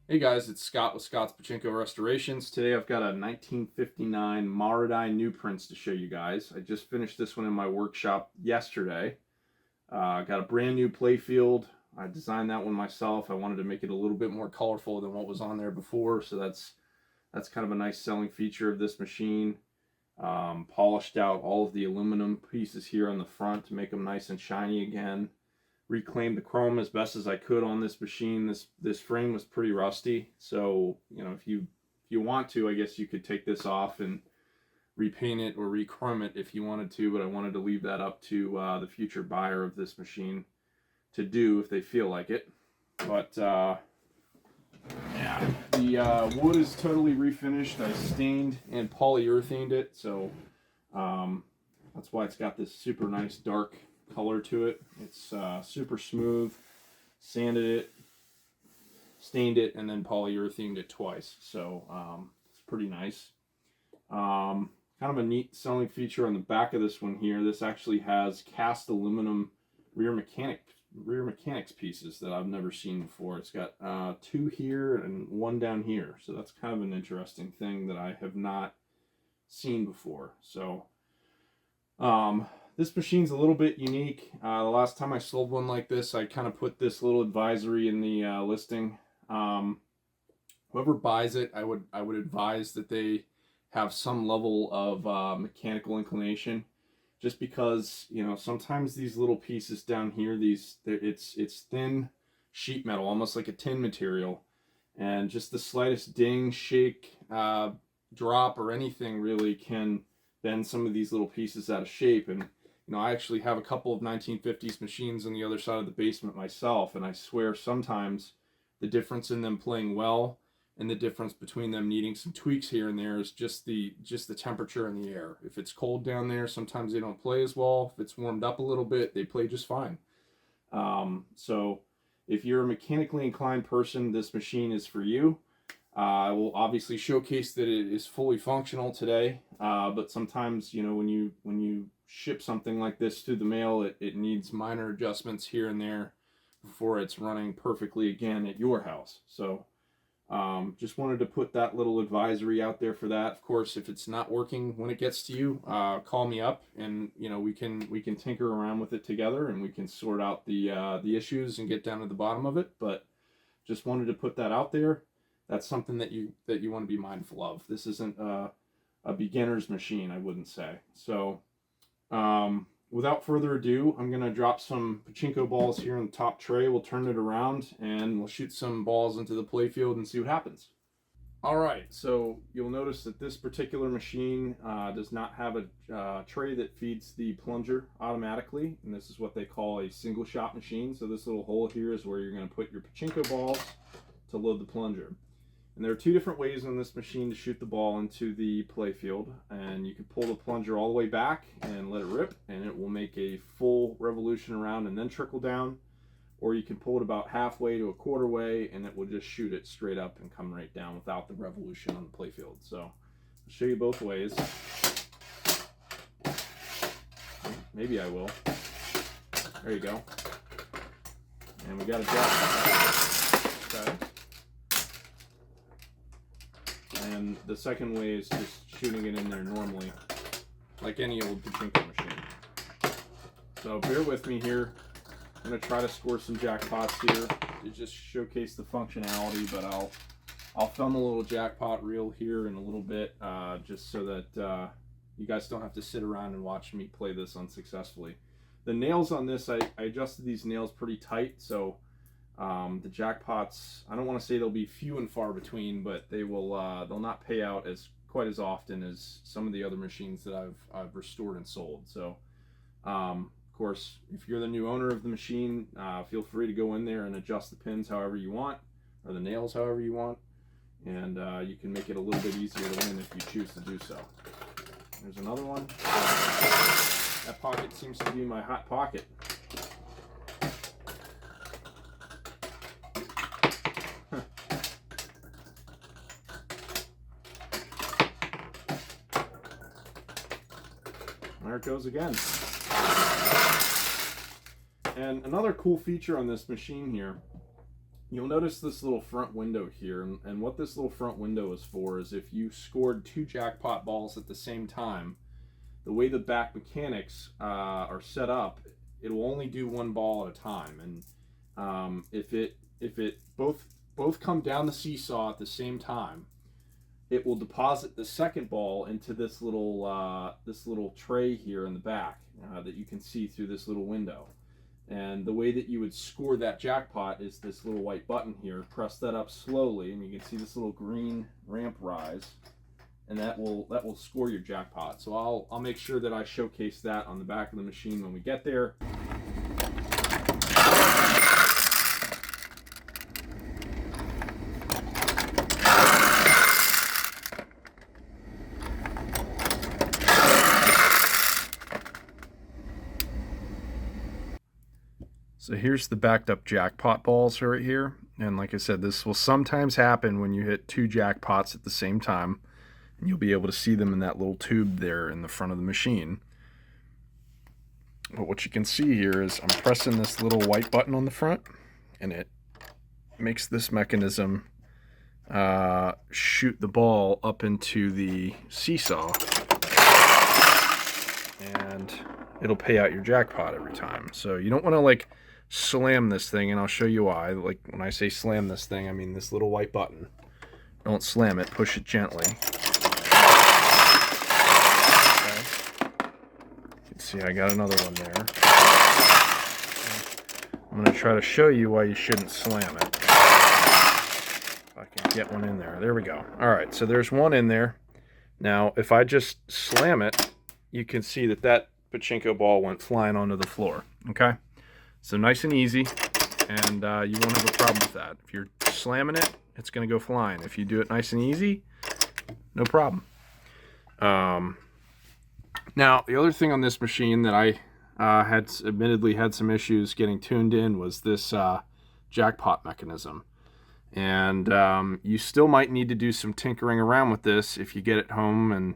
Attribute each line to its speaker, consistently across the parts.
Speaker 1: Hey guys, it's Scott with Scott's Pachinko Restorations. Today I've got a 1959 Marudai new prints to show you guys. I just finished this one in my workshop yesterday. I got a brand new Playfield. I designed that one myself. I wanted to make it a little bit more colorful than what was on there before, so that's kind of a nice selling feature of this machine. Polished out all of the aluminum pieces here on the front to make them nice and shiny again. Reclaimed the chrome as best as I could on this machine. This frame was pretty rusty, so if you want to, I guess you could take this off and repaint it or rechrome it if you wanted to, but I wanted to leave that up to the future buyer of this machine to do if they feel like it. But yeah, the wood is totally refinished. I stained and polyurethaned it, so that's why it's got this super nice dark color to it. It's super smooth. Sanded it, stained it, and then polyurethaned it twice, so it's pretty nice. Kind of a neat selling feature on the back of this one here. This actually has cast aluminum rear mechanics pieces that I've never seen before. It's got two here and one down here, so that's kind of an interesting thing that I have not seen before. So this machine's a little bit unique. The last time I sold one like this, I kind of put this little advisory in the listing. Whoever buys it, I would advise that they have some level of mechanical inclination, just because sometimes these little pieces down here, it's thin sheet metal, almost like a tin material, and just the slightest ding, shake, drop, or anything really can bend some of these little pieces out of shape. And I actually have a couple of 1950s machines on the other side of the basement myself, and I swear sometimes the difference in them playing well and the difference between them needing some tweaks here and there is just the temperature in the air. If it's cold down there, sometimes they don't play as well. If it's warmed up a little bit, they play just fine. So if you're a mechanically inclined person, this machine is for you. I will obviously showcase that it is fully functional today, but sometimes when you ship something like this through the mail, it needs minor adjustments here and there before it's running perfectly again at your house. So just wanted to put that little advisory out there for that. Of course, if it's not working when it gets to you, call me up, and we can tinker around with it together, and we can sort out the issues and get down to the bottom of it. But just wanted to put that out there. That's something that you want to be mindful of. This isn't a beginner's machine, I wouldn't say. So without further ado, I'm going to drop some pachinko balls here on the top tray. We'll turn it around and we'll shoot some balls into the playfield and see what happens. Alright, so you'll notice that this particular machine does not have a tray that feeds the plunger automatically, and this is what they call a single shot machine. So this little hole here is where you're going to put your pachinko balls to load the plunger. And there are two different ways on this machine to shoot the ball into the playfield, and you can pull the plunger all the way back and let it rip, and it will make a full revolution around and then trickle down, or you can pull it about halfway to a quarter way and it will just shoot it straight up and come right down without the revolution on the playfield. So I'll show you both ways. Maybe I will. There you go. And we got a Jackpot. Okay. And the second way is just shooting it in there normally, like any old pachinko machine. So bear with me here. I'm going to try to score some jackpots here to just showcase the functionality, but I'll film a little jackpot reel here in a little bit, just so that you guys don't have to sit around and watch me play this unsuccessfully. The nails on this, I adjusted these nails pretty tight, so the jackpots, I don't want to say they'll be few and far between, but they'll not pay out quite as often as some of the other machines that I've restored and sold. So of course, if you're the new owner of the machine, feel free to go in there and adjust the pins however you want, or the nails however you want, and you can make it a little bit easier to win if you choose to do so. There's another one. That pocket seems to be my hot pocket. There it goes again. And another cool feature on this machine here you'll notice this little front window here, and what this little front window is for is if you scored 2 jackpot balls at the same time, the way the back mechanics are set up, it will only do 1 ball at a time. And if it both come down the seesaw at the same time, it will deposit the second ball into this little tray here in the back that you can see through this little window. And the way that you would score that jackpot is this little white button here. Press that up slowly, and you can see this little green ramp rise, and that will score your jackpot. So I'll make sure that I showcase that on the back of the machine when we get there. So here's the backed up jackpot balls right here. And like I said, this will sometimes happen when you hit 2 jackpots at the same time. And you'll be able to see them in that little tube there in the front of the machine. But what you can see here is I'm pressing this little white button on the front, and it makes this mechanism shoot the ball up into the seesaw. And it'll pay out your jackpot every time. So you don't want to like slam this thing, and I'll show you why. Like when I say slam this thing, I mean this little white button. Don't slam it, push it gently. Okay. You can see I got another one there. I'm going to try to show you why you shouldn't slam it. If I can get one in there. There we go. Alright, so there's one in there. Now, if I just slam it, you can see that pachinko ball went flying onto the floor. Okay? So nice and easy, and you won't have a problem with that. If you're slamming it, it's going to go flying. If you do it nice and easy, no problem. Now, the other thing on this machine that I had admittedly had some issues getting tuned in was this jackpot mechanism. And you still might need to do some tinkering around with this if you get it home and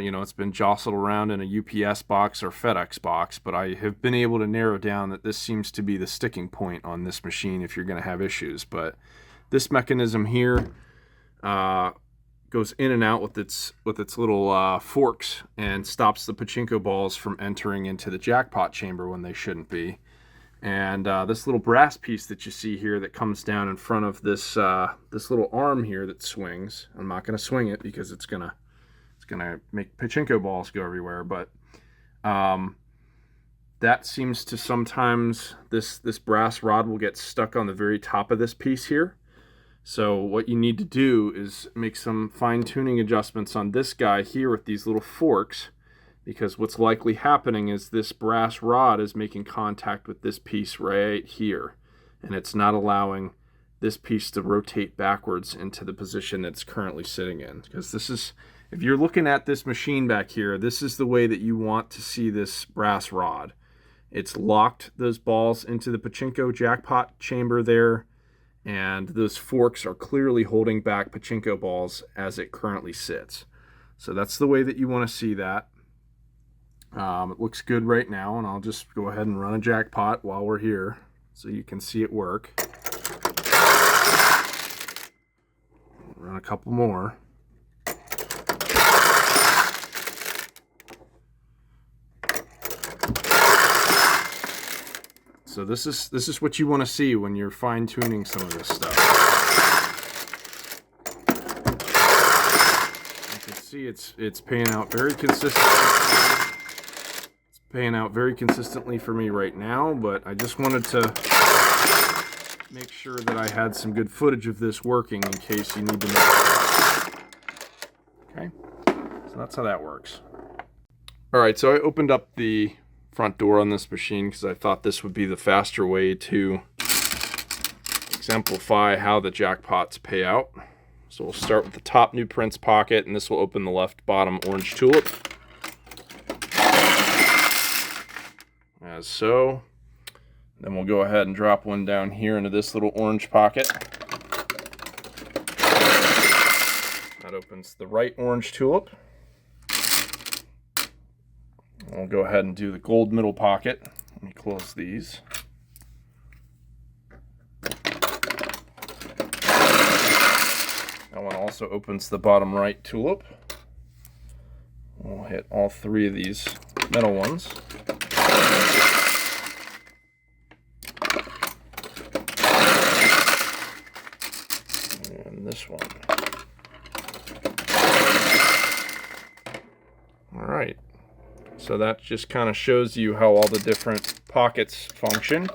Speaker 1: you know, it's been jostled around in a UPS box or FedEx box, but I have been able to narrow down that this seems to be the sticking point on this machine if you're going to have issues. But this mechanism here goes in and out with its little forks and stops the pachinko balls from entering into the jackpot chamber when they shouldn't be. And this little brass piece that you see here that comes down in front of this this little arm here that swings. I'm not going to swing it because it's gonna make pachinko balls go everywhere, but that seems to sometimes, this brass rod will get stuck on the very top of this piece here. So what you need to do is make some fine-tuning adjustments on this guy here with these little forks, because what's likely happening is this brass rod is making contact with this piece right here, and it's not allowing this piece to rotate backwards into the position that's currently sitting in. Because this is, if you're looking at this machine back here, this is the way that you want to see this brass rod. It's locked those balls into the pachinko jackpot chamber there, and those forks are clearly holding back pachinko balls as it currently sits. So that's the way that you want to see that. It looks good right now, and I'll just go ahead and run a jackpot while we're here so you can see it work. Run a couple more. So this is what you want to see when you're fine-tuning some of this stuff. You can see it's paying out very consistently. It's paying out very consistently for me right now, but I just wanted to make sure that I had some good footage of this working in case you need to know. Okay, so that's how that works. All right, so I opened up the front door on this machine because I thought this would be the faster way to exemplify how the jackpots pay out. So we'll start with the top new prints pocket, and this will open the left bottom orange tulip. As so. Then we'll go ahead and drop one down here into this little orange pocket. That opens the right orange tulip. We'll go ahead and do the gold middle pocket. Let me close these. That one also opens the bottom right tulip. We'll hit all three of these metal ones. And this one. All right. So that just kind of shows you how all the different pockets function.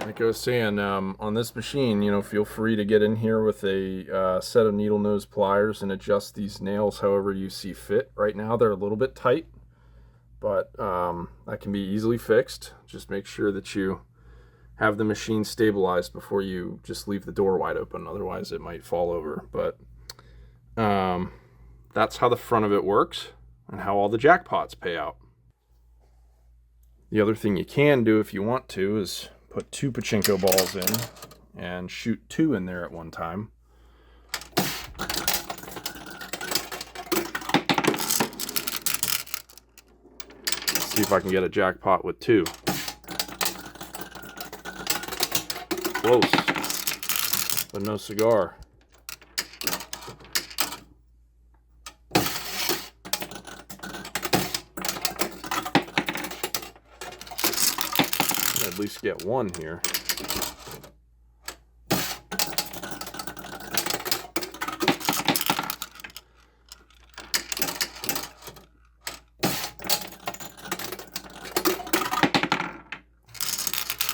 Speaker 1: Like I was saying, on this machine, you know, feel free to get in here with a set of needle nose pliers and adjust these nails however you see fit. Right now they're a little bit tight, but that can be easily fixed. Just make sure that you have the machine stabilized before you just leave the door wide open, otherwise it might fall over. But that's how the front of it works and how all the jackpots pay out. The other thing you can do if you want to is put 2 pachinko balls in and shoot 2 in there at one time. Let's see if I can get a jackpot with 2. Close, but no cigar. At least get 1 here.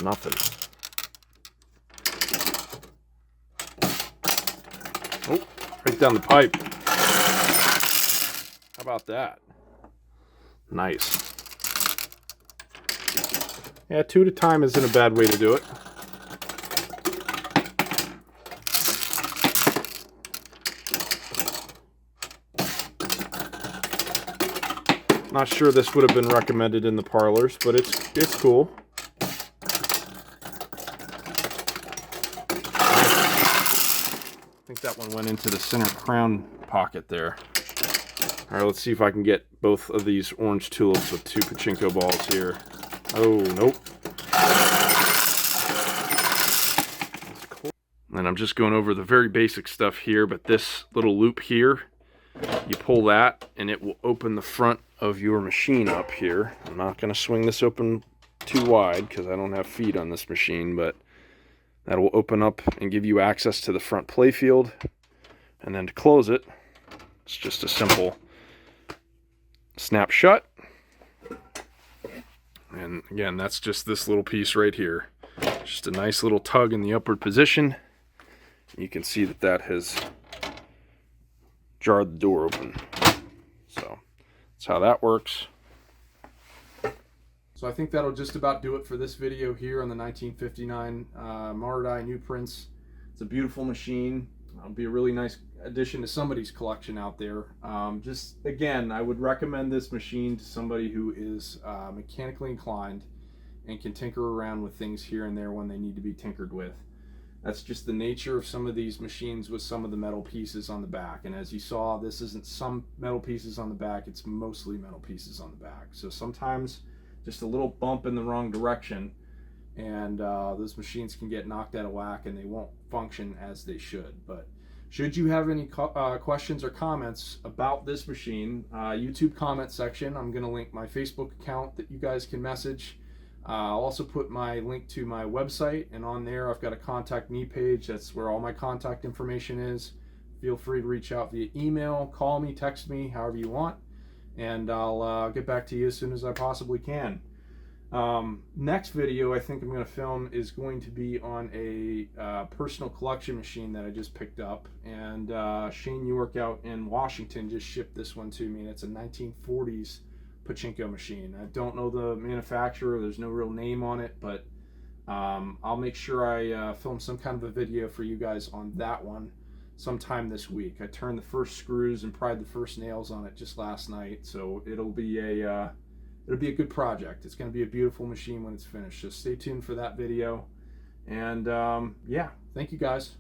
Speaker 1: Nothing. Oh, right down the pipe. How about that? Nice. Yeah, 2 at a time isn't a bad way to do it. Not sure this would have been recommended in the parlors, but it's cool. I think that one went into the center crown pocket there. All right, let's see if I can get both of these orange tulips with 2 pachinko balls here. Oh, nope. And I'm just going over the very basic stuff here, but this little loop here, you pull that and it will open the front of your machine up here. I'm not going to swing this open too wide because I don't have feet on this machine, but that will open up and give you access to the front playfield. And then to close it, it's just a simple snap shut. And again, that's just this little piece right here. Just a nice little tug in the upward position. You can see that that has jarred the door open. So that's how that works. So I think that'll just about do it for this video here on the 1959 Marudai New Prints. It's a beautiful machine. It'll be a really nice addition to somebody's collection out there. Just again, I would recommend this machine to somebody who is mechanically inclined and can tinker around with things here and there when they need to be tinkered with. That's just the nature of some of these machines with some of the metal pieces on the back. And as you saw, this isn't some metal pieces on the back, it's mostly metal pieces on the back. So sometimes just a little bump in the wrong direction and those machines can get knocked out of whack and they won't function as they should. But should you have any questions or comments about this machine, YouTube comment section, I'm going to link my Facebook account that you guys can message. I'll also put my link to my website, and on there I've got a contact me page. That's where all my contact information is. Feel free to reach out via email, call me, text me, however you want, and I'll get back to you as soon as I possibly can. Next video I think I'm going to film is going to be on a personal collection machine that I just picked up, and Shane York out in Washington just shipped this one to me, and it's a 1940s Pachinko machine. I don't know the manufacturer, there's no real name on it, but I'll make sure I film some kind of a video for you guys on that one sometime this week. I turned the first screws and pried the first nails on it just last night, so it'll be a good project. It's going to be a beautiful machine when it's finished, so stay tuned for that video. And yeah, thank you guys.